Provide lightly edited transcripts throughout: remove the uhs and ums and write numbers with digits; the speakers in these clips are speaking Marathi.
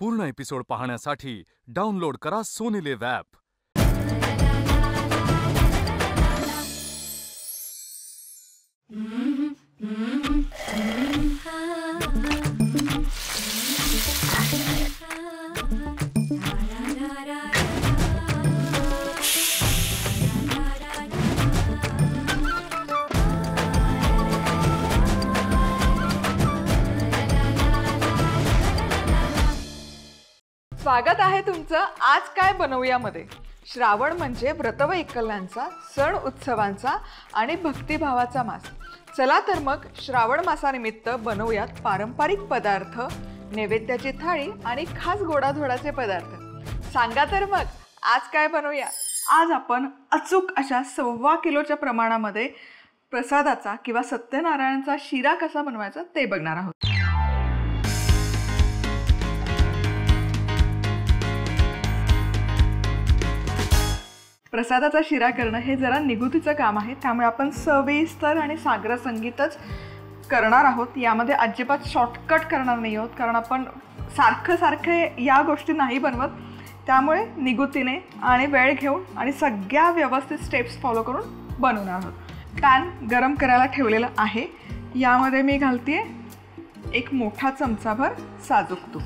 पूर्ण एपिसोड पाहण्यासाठी डाउनलोड करा सोनी लिव्ह ॲप. स्वागत आहे तुमचं आज काय बनवूया मध्ये. श्रावण म्हणजे व्रतवैकल्यांचा, सण उत्सवांचा आणि भक्तिभावाचा मास. चला तर मग श्रावण मासानिमित्त बनवूयात पारंपरिक पदार्थ, नैवेद्याची थाळी आणि खास गोडाधोडाचे पदार्थ. सांगा तर मग आज काय बनवूया. आज आपण अचूक अशा 1.25 किलोच्या प्रमाणामध्ये प्रसादाचा किंवा सत्यनारायणचा शिरा कसा बनवायचा ते बघणार आहोत. प्रसादाचा शिरा करणं हे जरा निगुतीचं काम आहे, त्यामुळे आपण सविस्तर आणि साग्र संगीतच करणार आहोत. यामध्ये अजिबात शॉर्टकट करणार नाही आहोत, कारण आपण सारखे या गोष्टी नाही बनवत. त्यामुळे निगुतीने आणि वेळ घेऊन आणि सगळ्या व्यवस्थित स्टेप्स फॉलो करून बनवणार आहोत. पॅन गरम करायला ठेवलेलं आहे. यामध्ये मी घालते 1 मोठा चमचाभर साजूक तूप.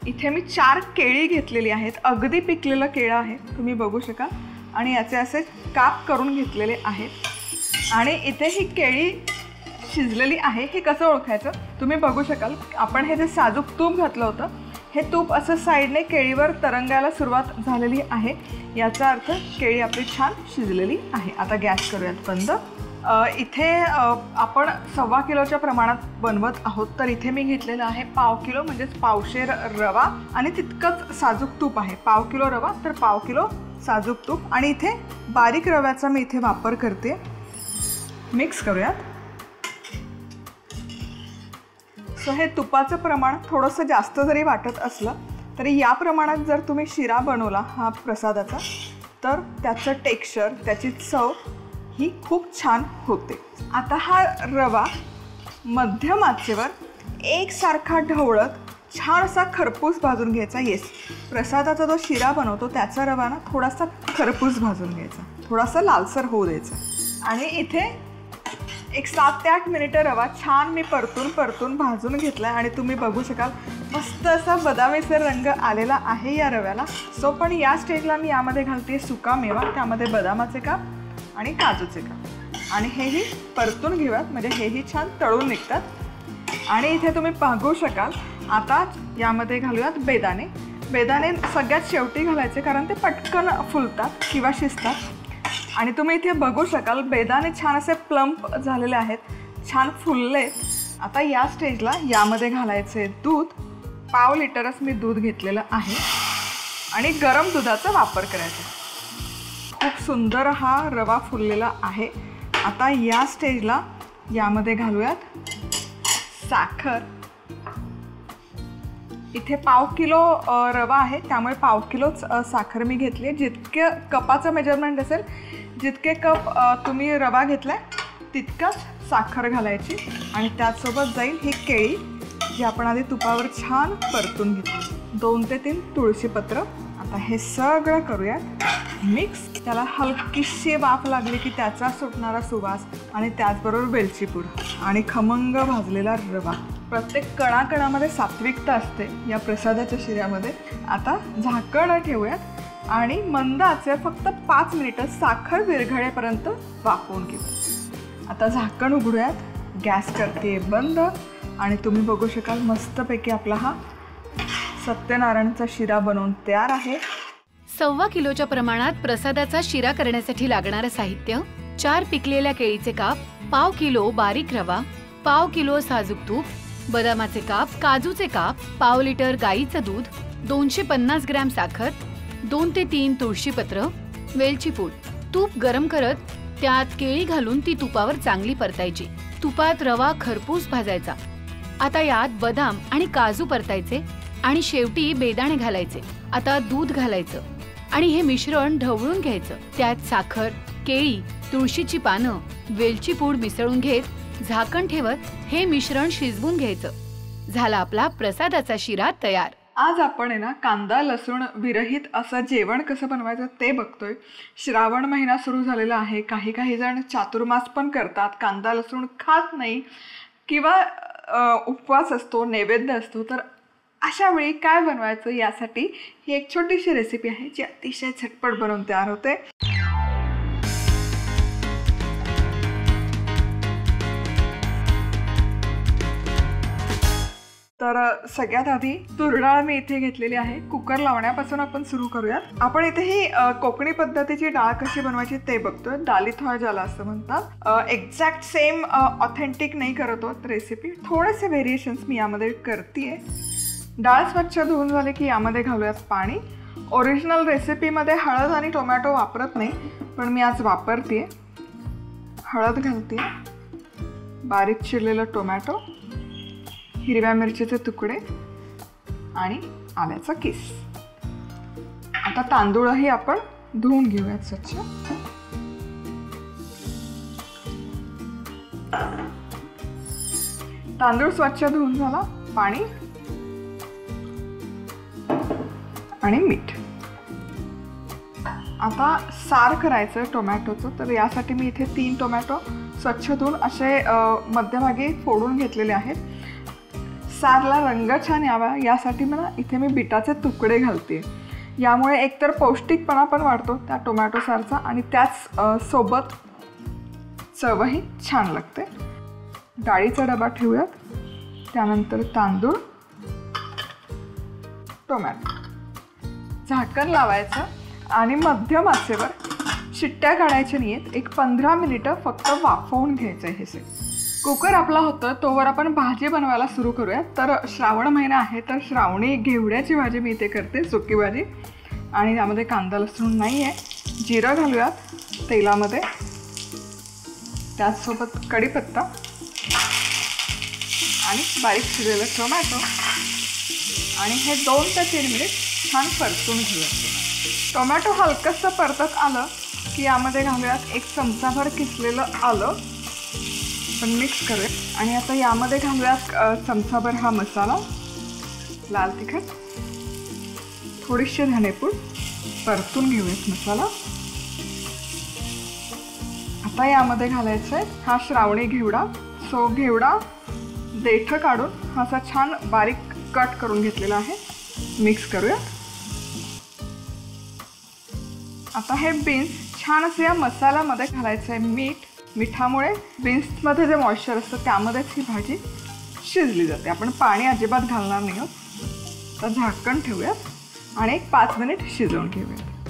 इथे मी 4 केळी घेतलेली आहेत. अगदी पिकलेलं केळं आहे, तुम्ही बघू शकाल. आणि याचे असे काप करून घेतलेले आहेत. आणि इथे ही केळी शिजलेली आहे. हे कसं ओळखायचं तुम्ही बघू शकाल. आपण हे जे साजूक तूप घातलं होतं, हे तूप असं साईडने केळीवर तरंगायला सुरुवात झालेली आहे. याचा अर्थ केळी आपली छान शिजलेली आहे. आता गॅस करूयात बंद. इथे आपण 1.25 किलोच्या प्रमाणात बनवत आहोत, तर इथे मी घेतलेलं आहे 1/2 किलो म्हणजेच पावशेर रवा आणि तितकंच साजूक तूप आहे. 1/2 किलो रवा तर 1/2 किलो साजूक तूप. आणि इथे बारीक रव्याचा मी इथे वापर करते. मिक्स करूयात. सो हे तुपाचं प्रमाण थोडंसं जास्त जरी वाटत असलं तरी या प्रमाणात जर तुम्ही शिरा बनवला हा प्रसादाचा, तर त्याचं टेक्स्चर, त्याची चव ही खूप छान होते. आता हा रवा मध्यम आचेवर एकसारखा ढवळत छान असा खरपूस भाजून घ्यायचा. प्रसादाचा जो शिरा बनवतो त्याचा रवा ना थोडासा खरपूस भाजून घ्यायचा, थोडासा लालसर होऊ द्यायचा. आणि इथे 7 ते 8 मिनिटं रवा छान मी परतून भाजून घेतला. आणि तुम्ही बघू शकाल मस्त असा बदामीसर रंग आलेला आहे या रव्याला. सो पण या स्टेजला मी यामध्ये घालते सुका मेवा, त्यामध्ये बदामाचे काप आणि काजूचे काप. आणि हेही परतून घेऊयात, म्हणजे हेही छान तळून निघतात. आणि इथे तुम्ही बघू शकाल आता यामध्ये घालूयात बेदाणे. बेदाणे सगळ्यात शेवटी घालायचे, कारण ते पटकन फुलतात किंवा शिजतात. आणि तुम्ही इथे बघू शकाल बेदाणे छान असे प्लम्प झालेले आहेत, छान फुलले. आता या स्टेजला यामध्ये घालायचे दूध. 1/2 लिटरच मी दूध घेतलेलं आहे आणि गरम दुधाचा वापर करायचा. खूप सुंदर हा रवा फुललेला आहे. आता या स्टेजला यामध्ये घालूयात साखर. इथे 1/2 किलो रवा आहे, त्यामुळे 1/2 किलोच साखर मी घेतली आहे. जितके कपाचं मेजरमेंट असेल, जितके कप तुम्ही रवा घेतला तितकाच साखर घालायची. आणि त्याचसोबत जाईल ही केळी जी आपण आधी तुपावर छान परतून घेतली. 2 ते 3 तुळशीपत्र. आता हे सगळं करूयात मिक्स. त्याला हलकीशी वाफ लागली की त्याचा सुटणारा सुवास आणि त्याचबरोबर वेलची पूड आणि खमंग भाजलेला रवा. प्रत्येक कणाकणामध्ये सात्विकता असते या प्रसादाच्या शिऱ्यामध्ये. आता झाकण ठेवूयात आणि मंद आचेवर फक्त 5 मिनिटं साखर विरघळेपर्यंत वाफवून घेऊ. आता झाकण उघडूयात. गॅस करते बंद. आणि तुम्ही बघू शकाल मस्तपैकी आपला हा सत्यनारायणचा शिरा बनवून तयार आहे. 1.25 किलोच्या प्रमाणात प्रसादाचा शिरा करण्यासाठी लागणारं साहित्य: 4 पिकलेल्या केळीचे काप, 1/2 किलो बारीक रवा, 1/2 किलो साजूक तूप, बदामाचे काप, काजूचे काप, 1/2 लिटर गाईचं दूध, 250 ग्रॅम साखर, 2 ते 3 तुळशीपत्र, वेलची पूड. तूप गरम करत त्यात केळी घालून ती तुपावर चांगली परतायची. तुपात रवा खरपूस भाजायचा. आता यात बदाम आणि काजू परतायचे आणि शेवटी बेदाणे घालायचे. आता दूध घालायचं आणि हे मिश्रण ढवळून घ्यायचं. त्यात साखर, केळी, तुळशीची पानं, वेलची पूड मिसळून घेत झाकण ठेवत हे मिश्रण शिजवून घ्यायचं. झाला आपला प्रसादाचा शिरा तयार. आज आपण आहे ना कांदा लसूण विरहित असं जेवण कसं बनवायचं ते बघतोय. श्रावण महिना सुरू झालेला आहे. काही जण चातुर्मास पण करतात, कांदा लसूण खात नाही किंवा उपवास असतो, नैवेद्य असतो. तर अशा वेळी काय बनवायचं यासाठी ही एक छोटीशी रेसिपी आहे जी अतिशय झटपट बनवून तयार होते. तर सगळ्यात आधी तूर डाळ मी इथे घेतलेली आहे. कुकर लावण्यापासून आपण सुरू करूयात. आपण इथे ही कोकणी पद्धतीची डाळ कशी बनवायची ते बघतोय. दालीथोळ ज्याला असं म्हणतात. एक्झॅक्ट सेम ऑथेंटिक नाही करत आहोत रेसिपी, थोडेसे व्हेरिएशन्स मी यामध्ये करते. डाळ स्वच्छ धुवून झाले की यामध्ये घालूयात पाणी. ओरिजिनल रेसिपीमध्ये हळद आणि टोमॅटो वापरत नाही, पण मी आज वापरते. हळद घालते, बारीक चिरलेलं टोमॅटो, हिरव्या मिरचीचे तुकडे आणि आल्याचा किस. आता तांदूळही आपण धुवून घेऊयात स्वच्छ. तांदूळ स्वच्छ धुवून झाला, पाणी आणि मीठ. आता सार करायचं टोमॅटोचं. तर यासाठी मी इथे 3 टोमॅटो स्वच्छ धुवून असे मध्यभागी फोडून घेतलेले आहेत. सारला रंग छान यावा यासाठी मला इथे मी बीटाचे तुकडे घालते. यामुळे एकतर पौष्टिकपणा पण वाढतो त्या टोमॅटो सारचा आणि त्याच सोबत चवही छान लागते. डाळीचा डबा ठेवूयात. त्यानंतर तांदूळ, टोमॅटो, झाकण लावायचं आणि मध्यम आचेवर शिट्ट्या काढायच्या नाहीत. एक 15 मिनिटं फक्त वाफवून घ्यायचं हे सगळं. कुकर आपला होतं तोवर आपण भाजी बनवायला सुरू करूयात. तर श्रावण महिना आहे तर श्रावणी घेवड्याची भाजी मी इथे करते, सुकी भाजी. आणि त्यामध्ये कांदा लसूण नाही आहे. जिरं घालूयात तेलामध्ये, त्याचसोबत कढीपत्ता आणि बारीक चिरलेलं टोमॅटो. आणि हे 2 ते 3 मिनिट छान परतून घेऊयात. टोमॅटो हलकंसं परतत आलं की यामध्ये घालूयात 1 चमचाभर किसलेलं आलं, पण मिक्स करूया. आणि आता यामध्ये घालूयात चमचाभर हा मसाला, लाल तिखट, थोडीशी धनेपूड, परतून घेऊयात मसाला. आता यामध्ये घालायचं आहे हा श्रावणी घेवडा. सो घेवडा देठं काढून हा असा छान बारीक कट करून घेतलेला आहे. मिक्स करूया. आता हे बीन्स छान असं या मसाल्यामध्ये घालायचं आहे. मिठामुळे बीन्समध्ये जे मॉइश्चर असतं त्यामध्येच ही भाजी शिजली जाते. आपण पाणी अजिबात घालणार नाही आहोत. तर झाकण ठेवूयात आणि एक 5 मिनिट शिजवून घेऊयात.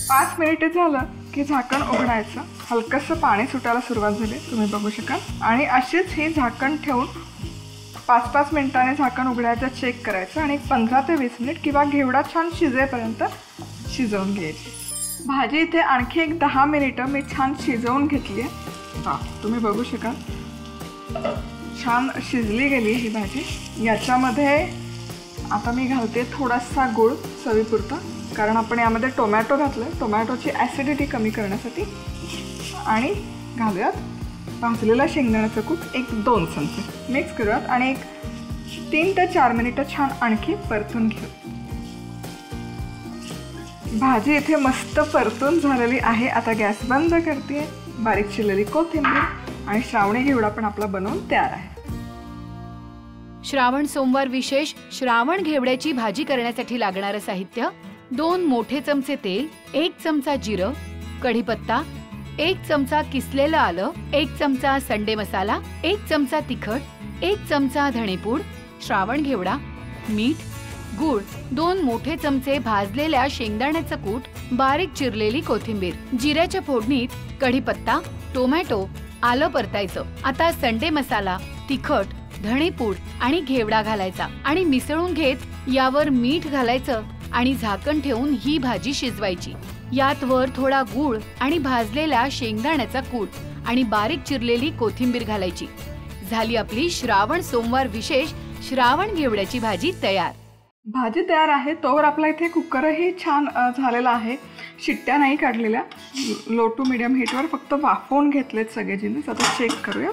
5 मिनिटे झालं की झाकण उघडायचं. हलकंसं पाणी सुटायला सुरुवात झाली, तुम्ही बघू शकाल. आणि अशीच ही झाकण ठेवून 5-5 मिनिटांनी झाकण उघडायचं, चेक करायचं आणि 15 ते 20 मिनिट किंवा घेवडा छान शिजेपर्यंत शिजवून घ्यायची. भाजी इथे आणखी एक 10 मिनिटं मी छान शिजवून घेतली आहे. तुम्ही बघू शकाल छान शिजली गेली ही भाजी. याच्यामध्ये आता मी घालते थोडासा गूळ चवीपुरता, कारण आपण यामध्ये टोमॅटो घातलं आहे, टोमॅटोची ॲसिडिटी कमी करण्यासाठी. आणि घालूयात भाजलेला शेंगदाण्याचं कूट 1-2 चमचे. मिक्स करूयात आणि एक 3 ते 4 मिनिटं छान आणखी परतून घेऊ. भाजी इथे मस्त परतून झालेली आहे. आता गॅस बंद करते. बारीक चिरलेली कोथिंबीर आणि श्रावणी घेवडा पण आपला बनवून तयार आहे. श्रावण सोमवार विशेष श्रावण घेवड्याची भाजी करण्यासाठी लागणारं साहित्य: 2 मोठे चमचे तेल, 1 चमचा जिरं, कढीपत्ता, 1 चमचा किसलेलं आलं, 1 चमचा संडे मसाला, 1 चमचा तिखट, 1 चमचा धणेपूड, श्रावण घेवडा, मीठ, गूळ, 2 मोठे चमचे भाजलेल्या शेंगदाण्याचं कूट, बारीक चिरलेली कोथिंबीर. जिऱ्याच्या फोडणीत कढीपत्ता, टोमॅटो, आलं परतायचं. आता संडे मसाला, तिखट, धणेपूड आणि घेवडा घालायचा आणि मिसळून घेत यावर मीठ घालायचं आणि झाकण ठेवून ही भाजी शिजवायची. यात वर थोडा गूळ आणि भाजलेला शेंगदाण्याचा कूट आणि बारीक चिरलेली कोथिंबीर घालायची. झाली आपली श्रावण सोमवार विशेष श्रावण घेवड्याची भाजी तयार. भाजी तयार आहे तोवर आपला इथे कुकरही छान झालेला आहे. शिट्ट्या नाही काढलेल्या. लो टू मिडियम हीटवर फक्त वाफवून घेतलेत सगळे जिन्नस. आता चेक करूयात.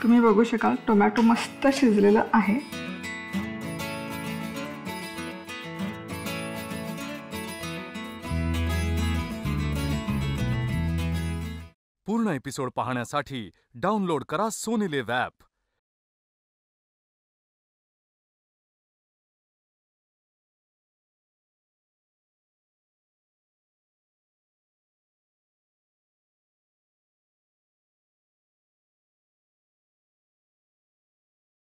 तुम्ही बघू शकाल टोमॅटो मस्त शिजलेलं आहे. पूर्ण एपिसोड पाहण्यासाठी डाउनलोड करा सोनी लिव्ह ॲप.